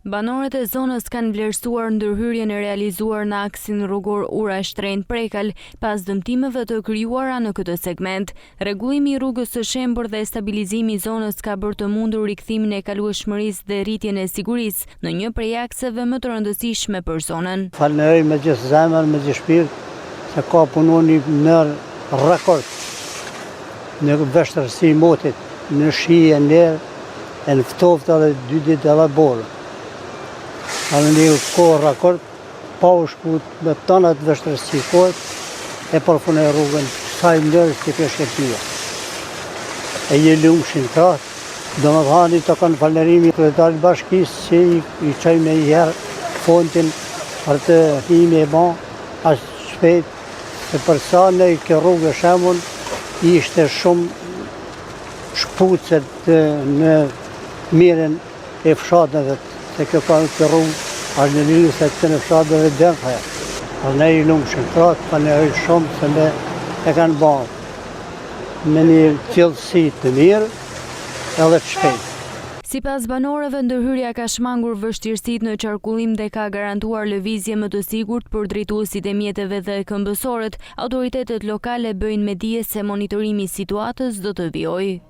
Banorët e zonës kanë vlerësuar ndërhyrjen e realizuar në aksin rrugor Ura-Shtrenjtë-Prekal pas dëmtimeve të krijuara në këtë segment. Rregullimi i rrugës së Shembër dhe stabilizimi i zonës ka bërë të mundur rikthimin e kalueshmërisë dhe rritjen e sigurisë në një prej akseve më të rëndësishme për zonën. Falenderoj me gjithë zemër, me gjithë shpirt, se ka punoni në rekord në vështirësi motit, në shije, në ftoftë edhe 2 ditë edhe borë. Në një kohë rekord, pa u shkut me tonat vështirësi kohët, e përfunoj rrugën sa i mënyrës të peshkëtia. E je lumshin kratë, do më thani të kanë falënderimi kryetarit bashkisë që i qaj me i herë fontin për të himi e ban, ashtë shpejt, e përsa në i kë rrugë Shembun ishte shumë shpucet në miren e fshatëve, se kjo ka të rrugë, është në lidhje se të në fshatëve dërë. Ne i lumë shëntrat, pa ne ojë shumë se me e kanë banë me një cilësi të mirë edhe të shpejtë. Sipas banorëve, ndërhyrja ka shmangur vështirësitë në qarkullim dhe ka garantuar lëvizje më të sigurt për drejtuesit e mjeteve dhe këmbësorët. Autoritetet lokale bëjnë me dije se monitorimi i situatës do të vijojë.